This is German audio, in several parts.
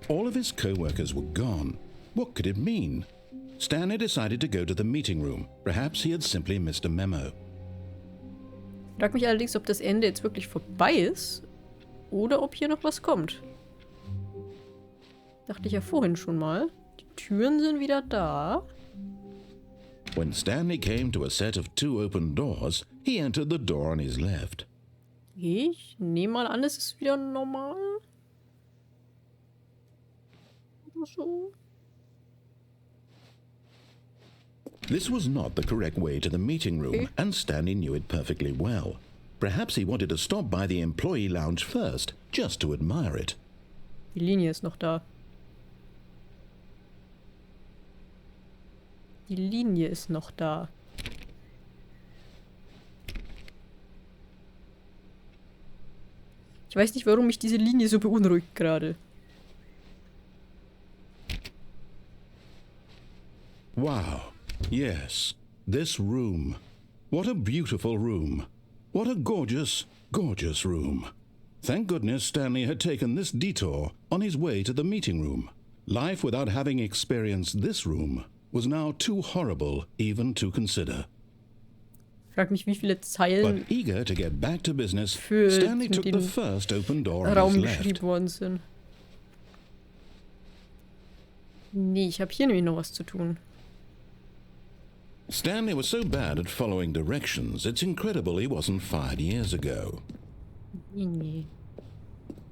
All of his co-workers were gone. What could it mean? Stanley decided to go to the meeting room. Perhaps he had simply missed a memo. Ich frage mich allerdings, ob das Ende jetzt wirklich vorbei ist oder ob hier noch was kommt. Dachte ich ja vorhin schon mal. Die Türen sind wieder da. When Stanley came to a set of 2 open doors, he entered the door on his left. Ich nehme mal an, es ist wieder normal. Oder so. This was not the correct way to the meeting room, and Stanley knew it perfectly well. Perhaps he wanted to stop by the employee lounge first, just to admire it. Die Linie ist noch da. Die Linie ist noch da. Ich weiß nicht, warum mich diese Linie so beunruhigt gerade. Wow. Yes. This room. What a beautiful room. What a gorgeous, gorgeous room. Thank goodness Stanley had taken this detour on his way to the meeting room. Life without having experienced this room was now too horrible even to consider. Ich frage mich, wie viele Zeilen But eager to get back to business, für Stanley took den the first open door on Raum his left. geschrieben worden sind. Nee, ich habe hier nämlich noch was zu tun. Stanley was so bad at following directions, it's incredible he wasn't fired years ago. Nee.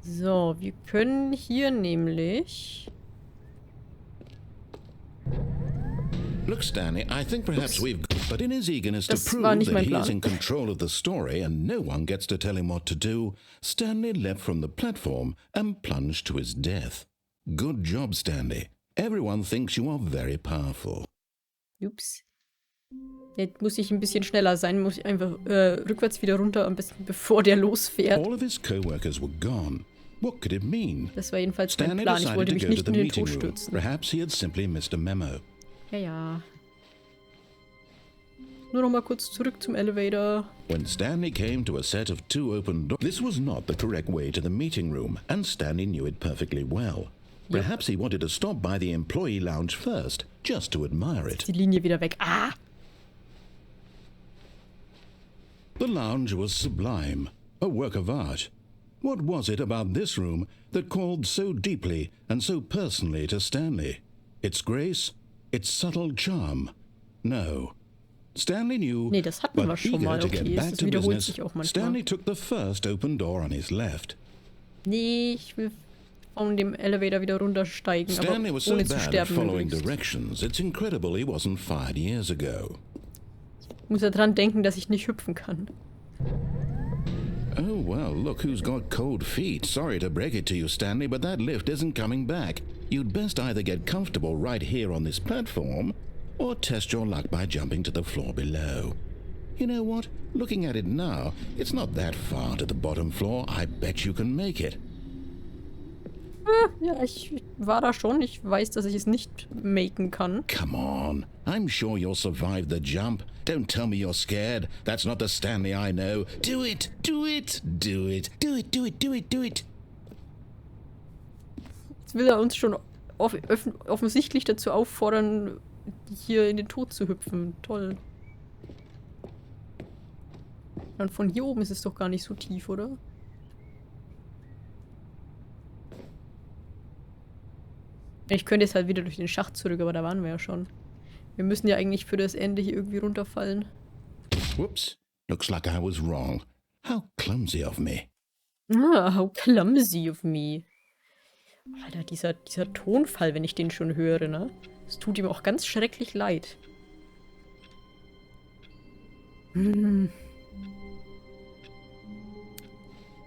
So, wir können hier nämlich... Look, Stanley, I think perhaps we've... But in his eagerness to Das prove war nicht that mein he is Plan. in control of the story and no one gets to tell him what to do, Stanley leapt from the platform and plunged to his death. Good job, Stanley. Everyone thinks you are very powerful. Ups. Jetzt muss ich ein bisschen schneller sein, muss ich einfach rückwärts wieder runter, am besten bevor der losfährt. All of his co-workers were gone. What could it mean? Das war jedenfalls mein Stanley Plan. Ich decided wollte to mich go to nicht the in den meeting Tod room. stürzen. Perhaps he had simply missed a memo. Ja, ja. Nur noch mal kurz zurück zum Elevator. When Stanley came to a set of 2 open doors, this was not the correct way to the meeting room, and Stanley knew it perfectly well. Perhaps he wanted to stop by the employee lounge first, just to admire it. Ist die Linie wieder weg. Ah! The lounge was sublime, a work of art. What was it about this room that called so deeply and so personally to Stanley? Its grace? Its subtle charm? No. Stanley knew, Nee, das hatten wir but schon eager mal. to Okay, get back das to wiederholt business, sich auch manchmal. Stanley took the first open door on his left. Nee, ich will von dem Elevator wieder runtersteigen, Stanley aber was so ohne zu bad at sterben. following möglichst. directions, it's incredible he wasn't fired years ago. Ich muss ja dran denken, dass ich nicht hüpfen kann. Oh, well, look who's got cold feet. Sorry to break it to you, Stanley, but that lift isn't coming back. You'd best either get comfortable right here on this platform, or test your luck by jumping to the floor below. You know what? Looking at it now, it's not that far to the bottom floor. I bet you can make it. Ja, ich war da schon. Ich weiß, dass ich es nicht maken kann. Come on. I'm sure you'll survive the jump. Don't tell me you're scared. That's not the Stanley I know. Do it! Do it! Do it! Do it! Do it! Do it! Do it! Jetzt will er uns schon offensichtlich dazu auffordern, hier in den Tod zu hüpfen. Toll. Und von hier oben ist es doch gar nicht so tief, oder? Ich könnte jetzt halt wieder durch den Schacht zurück, aber da waren wir ja schon. Wir müssen ja eigentlich für das Ende hier irgendwie runterfallen. Whoops. Looks like I was wrong. How clumsy of me. Ah, how clumsy of me. Alter, dieser Tonfall, wenn ich den schon höre, ne? Es tut ihm auch ganz schrecklich leid.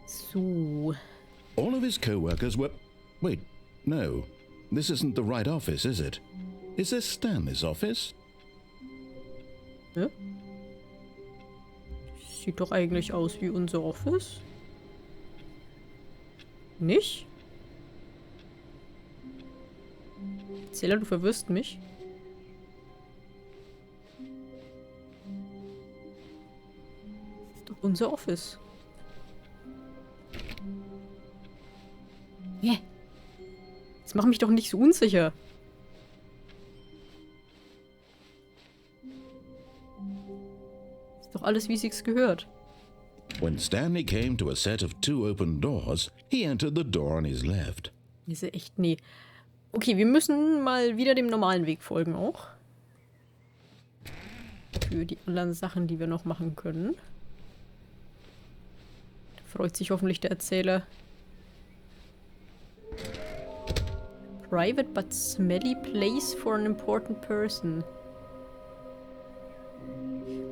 So. All of his co-workers were... Wait, no. This isn't the right office, is it? Is this Stanley's office? Ja? Sieht doch eigentlich aus wie unser Office. Nicht? Zähler, du verwirrst mich. Ist doch unser Office. Jetzt mach mich doch nicht so unsicher. Ist doch alles, wie sich's gehört. When Stanley came to a set of 2 open doors, he entered the door on his left. Diese echt, nee. Okay, wir müssen mal wieder dem normalen Weg folgen auch. Für die anderen Sachen, die wir noch machen können. Da freut sich hoffentlich der Erzähler. Private but smelly place for an important person.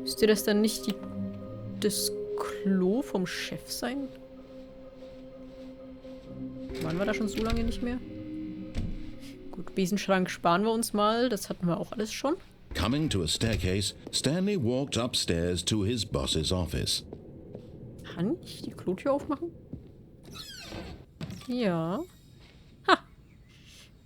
Müsste das dann nicht das Klo vom Chef sein? Waren wir da schon so lange nicht mehr? Gut, Besenschrank sparen wir uns mal. Das hatten wir auch alles schon. Coming to a staircase, Stanley walked upstairs to his boss's office. Kann ich die Klotür aufmachen? Ja. Ha!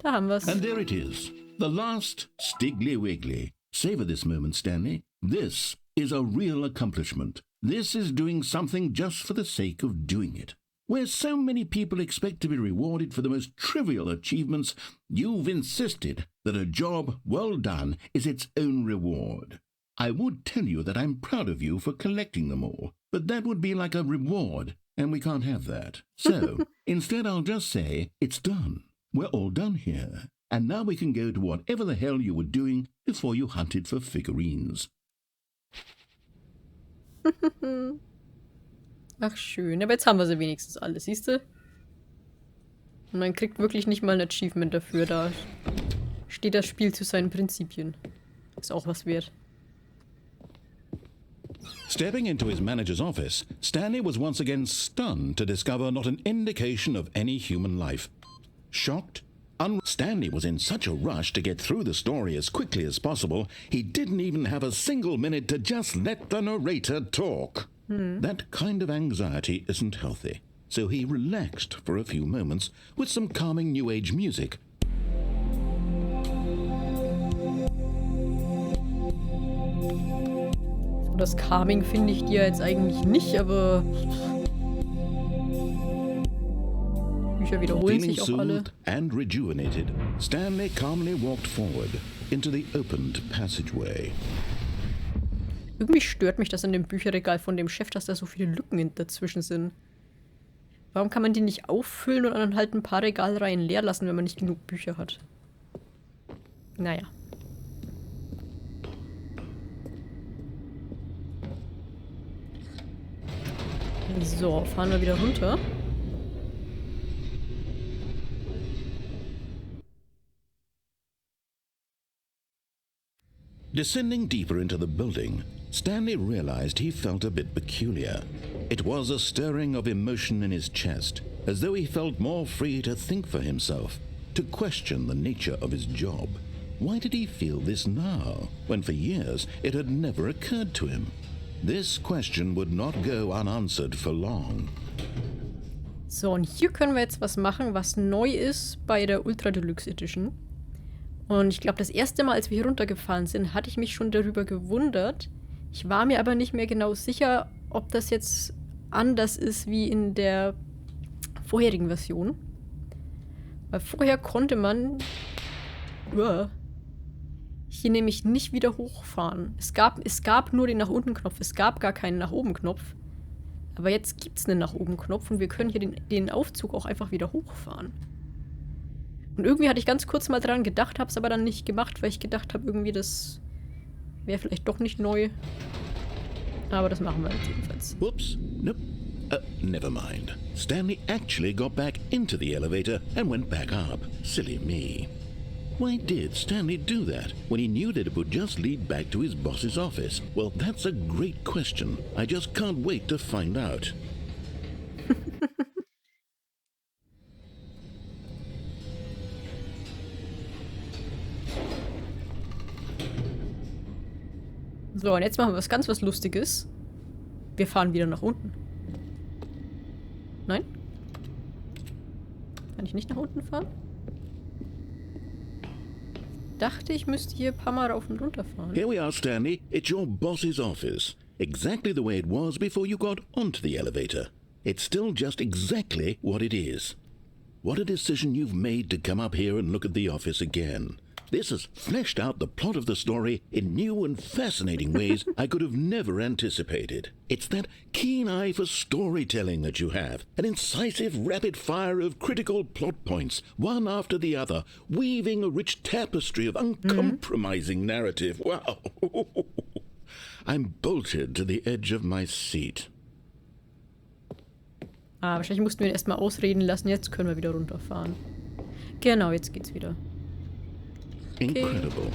Da haben wir's. And there it is, the last Stiggly Wiggly. Savor this moment, Stanley. This is a real accomplishment. This is doing something just for the sake of doing it. Where so many people expect to be rewarded for the most trivial achievements, you've insisted that a job well done is its own reward. I would tell you that I'm proud of you for collecting them all, but that would be like a reward, and we can't have that. So, instead I'll just say, it's done. We're all done here. And now we can go to whatever the hell you were doing before you hunted for figurines. Ach schön, aber jetzt haben wir sie wenigstens alle, siehst du? Und man kriegt wirklich nicht mal ein Achievement dafür, da steht das Spiel zu seinen Prinzipien. Ist auch was wert. Stepping into his manager's office, Stanley was once again stunned to discover not an indication of any human life. Shocked, Stanley was in such a rush to get through the story as quickly as possible, he didn't even have a single minute to just let the narrator talk. That kind of anxiety isn't healthy, so he relaxed for a few moments with some calming New Age music. Das Calming finde ich dir jetzt eigentlich nicht, aber Bücher wiederholen Feeling sich auch alle. soothed and rejuvenated, Stanley calmly walked forward into the opened passageway. Irgendwie stört mich das in dem Bücherregal von dem Chef, dass da so viele Lücken dazwischen sind. Warum kann man die nicht auffüllen und dann halt ein paar Regalreihen leer lassen, wenn man nicht genug Bücher hat? Naja. So, fahren wir wieder runter. Descending deeper into the building, Stanley realized he felt a bit peculiar. It was a stirring of emotion in his chest, as though he felt more free to think for himself, to question the nature of his job. Why did he feel this now, when for years it had never occurred to him? This question would not go unanswered for long. So, und hier können wir jetzt was machen, was neu ist bei der Ultra Deluxe Edition. Und ich glaube, das erste Mal, als wir hier runtergefahren sind, hatte ich mich schon darüber gewundert. Ich war mir aber nicht mehr genau sicher, ob das jetzt anders ist wie in der vorherigen Version. Weil vorher konnte man hier nämlich nicht wieder hochfahren. Es gab nur den Nach-Unten-Knopf. Es gab gar keinen Nach-Oben-Knopf. Aber jetzt gibt es einen Nach-Oben-Knopf und wir können hier den Aufzug auch einfach wieder hochfahren. Und irgendwie hatte ich ganz kurz mal dran gedacht, habe es aber dann nicht gemacht, weil ich gedacht habe, irgendwie das wäre vielleicht doch nicht neu. Aber das machen wir jetzt jedenfalls. Whoops, nope, never mind. Stanley actually got back into the elevator and went back up. Silly me. Why did Stanley do that when he knew that it would just lead back to his boss's office? Well, that's a great question. I just can't wait to find out. So, und jetzt machen wir was Lustiges. Wir fahren wieder nach unten. Nein? Kann ich nicht nach unten fahren? Dachte, ich müsste hier ein paar Mal rauf und runter fahren. Here we are, Stanley. It's your boss's office. Exactly the way it was before you got onto the elevator. It's still just exactly what it is. what a decision you've made to come up here and look at the office again. This has fleshed out the plot of the story in new and fascinating ways I could have never anticipated. It's that keen eye for storytelling that you have, an incisive rapid fire of critical plot points, one after the other, weaving a rich tapestry of uncompromising narrative. Wow! I'm bolted to the edge of my seat. Wahrscheinlich mussten wir ihn erstmal ausreden lassen. Jetzt können wir wieder runterfahren. Genau, jetzt geht's wieder. Incredible.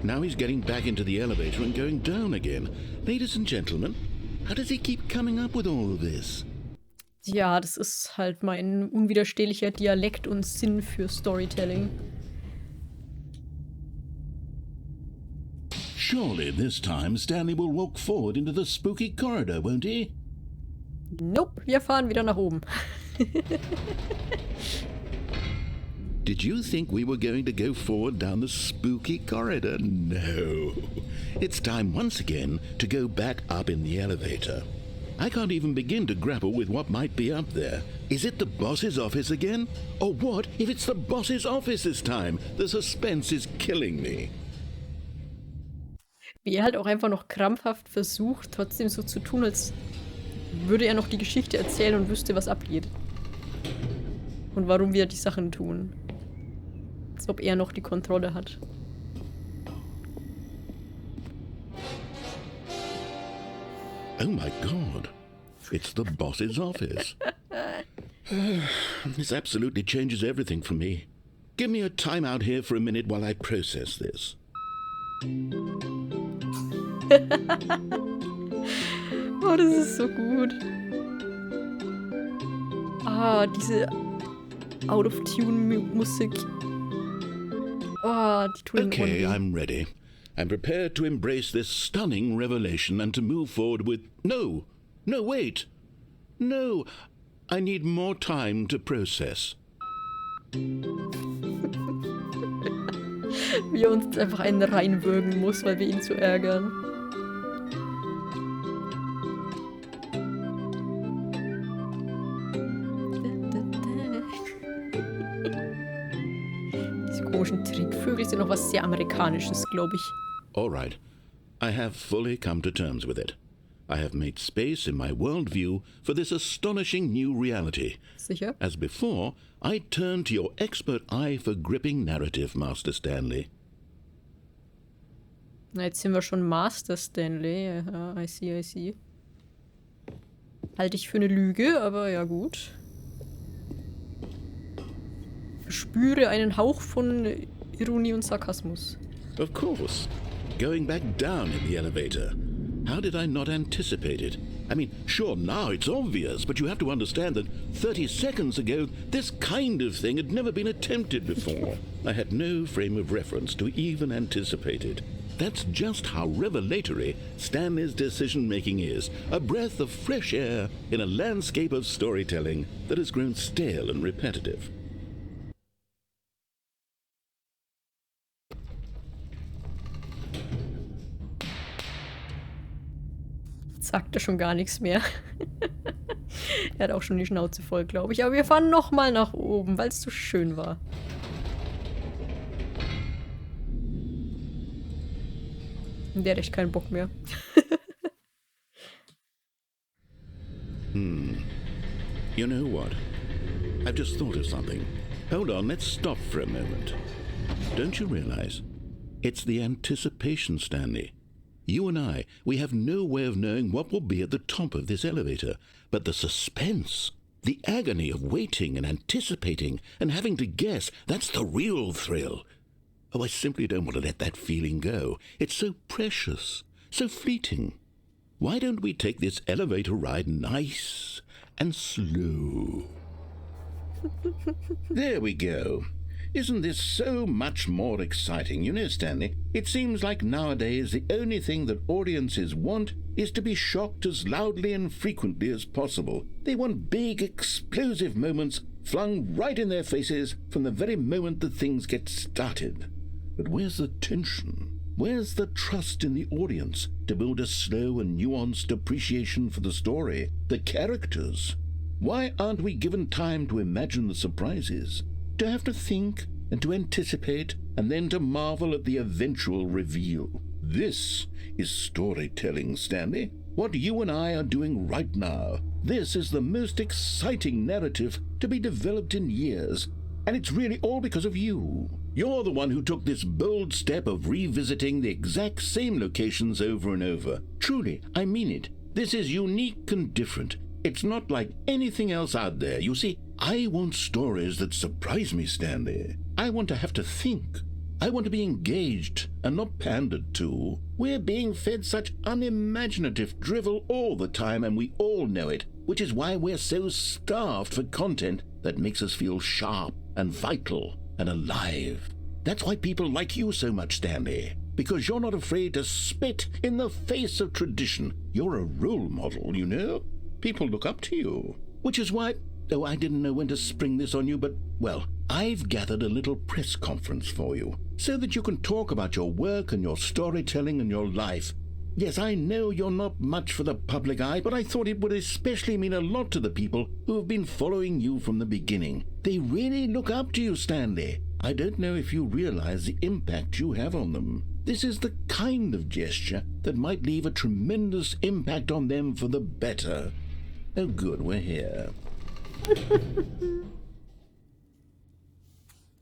Now he's getting back into the elevator and going down again. Ladies and gentlemen, how does he keep coming up with all of this? Ja, das ist halt mein unwiderstehlicher Dialekt und Sinn für Storytelling. Surely this time Stanley will walk forward into the spooky corridor, won't he? Nope, wir fahren wieder nach oben. Did you think we were going to go forward down the spooky corridor? No. It's time once again to go back up in the elevator. I can't even begin to grapple with what might be up there. Is it the boss's office again? Or what if it's the boss's office this time? The suspense is killing me. Wie er halt auch einfach noch krampfhaft versucht, trotzdem so zu tun, als würde er noch die Geschichte erzählen und wüsste, was abgeht. Und warum wir die Sachen tun. Als ob er noch die Kontrolle hat. Oh my God. It's the boss's office. This absolutely changes everything for me. Give me a time out here for a minute while I process this. Oh, das ist so gut. Diese Out-of-Tune-Musik. Oh, die tun Okay, I'm ready. I'm prepared to embrace this stunning revelation and to move forward with... No, wait. No, I need more time to process. Wie er uns jetzt einfach einen reinwürgen muss, weil wir ihn zu ärgern. Diese komischen Trickvögel sind noch was sehr Amerikanisches, glaube ich. All right. I have fully come to terms with it. I have made space in my worldview for this astonishing new reality. Sicher? As before, I turn to your expert eye for gripping narrative, Master Stanley. Na, jetzt sind wir schon Master Stanley. Ja, I see. Halte ich für eine Lüge, aber ja gut. Verspüre einen Hauch von Ironie und Sarkasmus. Of course. Going back down in the elevator. How did I not anticipate it? I mean, sure, now it's obvious, but you have to understand that 30 seconds ago, this kind of thing had never been attempted before. I had no frame of reference to even anticipate it. That's just how revelatory Stanley's decision-making is. A breath of fresh air in a landscape of storytelling that has grown stale and repetitive. Sagt er schon gar nichts mehr. Er hat auch schon die Schnauze voll, glaube ich. Aber wir fahren nochmal nach oben, weil es so schön war. Der hat echt keinen Bock mehr. You know what? I've just thought of something. Hold on, let's stop for a moment. Don't you realize? It's the anticipation, Stanley. You and I, we have no way of knowing what will be at the top of this elevator. But the suspense, the agony of waiting and anticipating and having to guess, that's the real thrill. Oh, I simply don't want to let that feeling go. It's so precious, so fleeting. Why don't we take this elevator ride nice and slow? There we go. Isn't this so much more exciting? You know, Stanley, it seems like nowadays the only thing that audiences want is to be shocked as loudly and frequently as possible. They want big, explosive moments flung right in their faces from the very moment that things get started. But where's the tension? Where's the trust in the audience to build a slow and nuanced appreciation for the story, the characters? Why aren't we given time to imagine the surprises? To have to think and to anticipate and then to marvel at the eventual reveal. This is storytelling, Stanley. What you and I are doing right now. This is the most exciting narrative to be developed in years. And it's really all because of you. You're the one who took this bold step of revisiting the exact same locations over and over. Truly, I mean it. This is unique and different. It's not like anything else out there. You see, I want stories that surprise me, Stanley. I want to have to think. I want to be engaged and not pandered to. We're being fed such unimaginative drivel all the time, and we all know it, which is why we're so starved for content that makes us feel sharp and vital and alive. That's why people like you so much, Stanley, because you're not afraid to spit in the face of tradition. You're a role model, you know? People look up to you, which is why... Oh, I didn't know when to spring this on you, but, well, I've gathered a little press conference for you, so that you can talk about your work and your storytelling and your life. Yes, I know you're not much for the public eye, but I thought it would especially mean a lot to the people who have been following you from the beginning. They really look up to you, Stanley. I don't know if you realize the impact you have on them. This is the kind of gesture that might leave a tremendous impact on them for the better. Oh, good, we're here.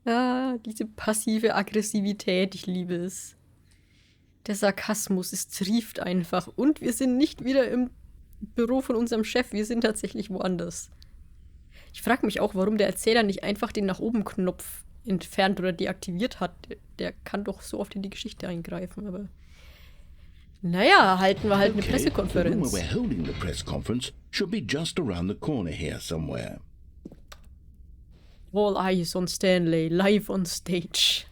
Ah, diese passive Aggressivität, ich liebe es. Der Sarkasmus, es trieft einfach. Und wir sind nicht wieder im Büro von unserem Chef, wir sind tatsächlich woanders. Ich frage mich auch, warum der Erzähler nicht einfach den nach oben Knopf entfernt oder deaktiviert hat. Der kann doch so oft in die Geschichte eingreifen, aber... Naja, halten wir halt eine Pressekonferenz. The room where we're holding the press conference should be just around the corner here somewhere. All eyes on Stanley, live on stage.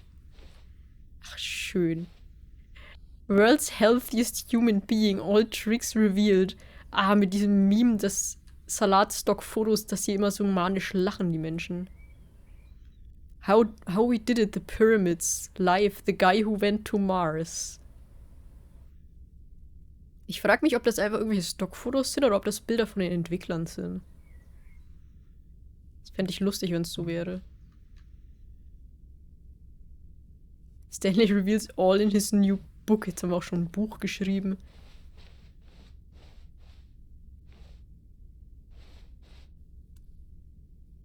Ach, schön. World's healthiest human being, all tricks revealed. Ah, mit diesem Meme des Salatstock-Fotos, dass sie immer so manisch lachen, die Menschen. How we did it, the pyramids. Live, the guy who went to Mars. Ich frage mich, ob das einfach irgendwelche Stockfotos sind oder ob das Bilder von den Entwicklern sind. Das fände ich lustig, wenn es so wäre. Stanley reveals all in his new book. Jetzt haben wir auch schon ein Buch geschrieben.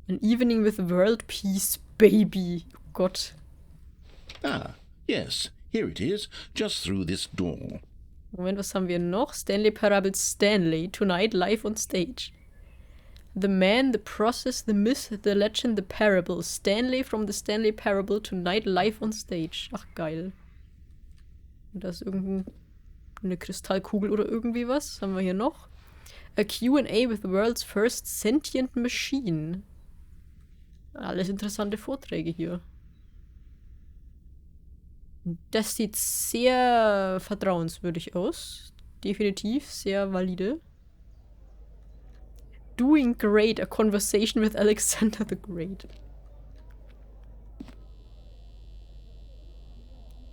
An evening with world peace, baby. Oh Gott. Ah, yes, here it is, just through this door. Moment, was haben wir noch? Stanley Parable Stanley, tonight live on stage. The man, the process, the myth, the legend, the parable. Stanley from the Stanley Parable, tonight live on stage. Ach, geil. Und da ist irgendeine Kristallkugel oder irgendwie was. Was haben wir hier noch? A Q&A with the world's first sentient machine. Alles interessante Vorträge hier. Das sieht sehr vertrauenswürdig aus. Definitiv sehr valide. Doing great, a conversation with Alexander the Great.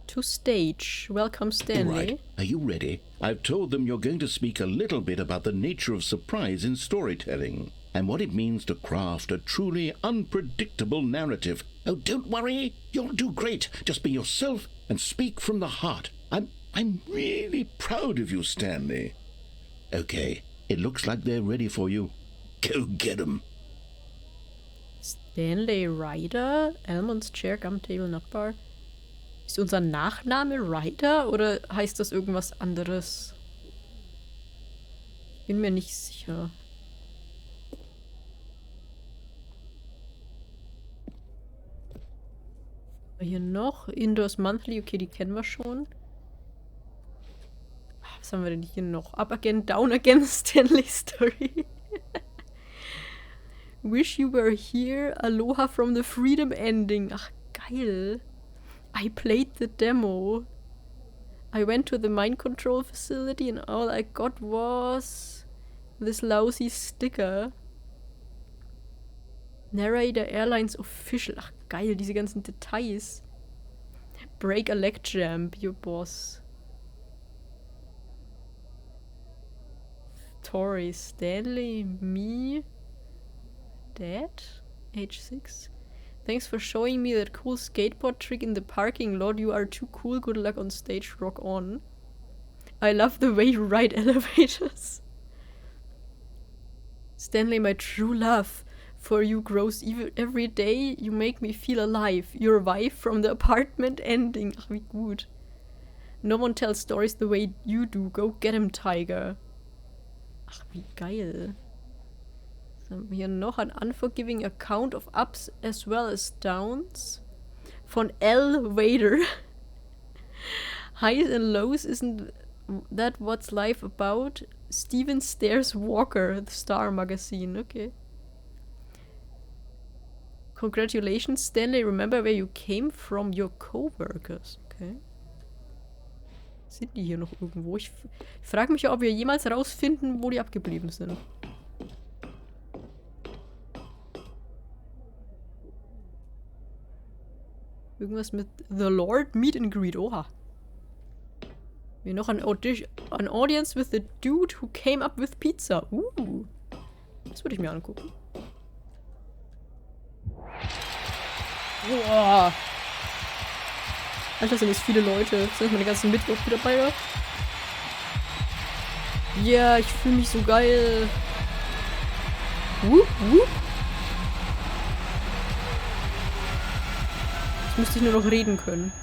To stage. Welcome, Stanley. Right. Are you ready? I've told them you're going to speak a little bit about the nature of surprise in storytelling and what it means to craft a truly unpredictable narrative. Oh, don't worry. You'll do great. Just be yourself and speak from the heart. I'm really proud of you, Stanley. Okay, it looks like they're ready for you. Go get 'em. Stanley Ryder? Almonds Chair, Gum Table, Nachbar. Ist unser Nachname Ryder oder heißt das irgendwas anderes? Bin mir nicht sicher. Hier noch. Indoors Monthly, okay, die kennen wir schon. Was haben wir denn hier noch? Up again, down again, Stanley Story. Wish you were here. Aloha from the Freedom Ending. Ach, geil. I played the demo. I went to the mind control facility and all I got was this lousy sticker. Narrator Airlines Official. Ach, geil, diese ganzen Details. Break a leg jump, your boss. Tori, Stanley, me. Dad? Age 6. Thanks for showing me that cool skateboard trick in the parking lot. You are too cool. Good luck on stage. Rock on. I love the way you ride elevators. Stanley, my true love for you grows even every day. You make me feel alive. Your wife from the apartment ending. Ach, wie gut. No one tells stories the way you do. Go get him, Tiger. Ach, wie geil. Was haben wir hier noch? An unforgiving account of ups as well as downs. Von L. Wader. Highs and lows, isn't that what's life about? Steven Stairs Walker, the Star Magazine. Okay. Congratulations, Stanley. Remember where you came from, your coworkers. Okay. Sind die hier noch irgendwo? Ich frage mich, ob wir jemals rausfinden, wo die abgeblieben sind. Irgendwas mit The Lord Meet and Greet. Oha. Wir noch an Audience with the dude who came up with pizza. Das würde ich mir angucken. Boah. Alter, sind das viele Leute. Sind meine ganzen Mitwürfe dabei, oder? Ja, ich fühle mich so geil. Jetzt müsste ich nur noch reden können.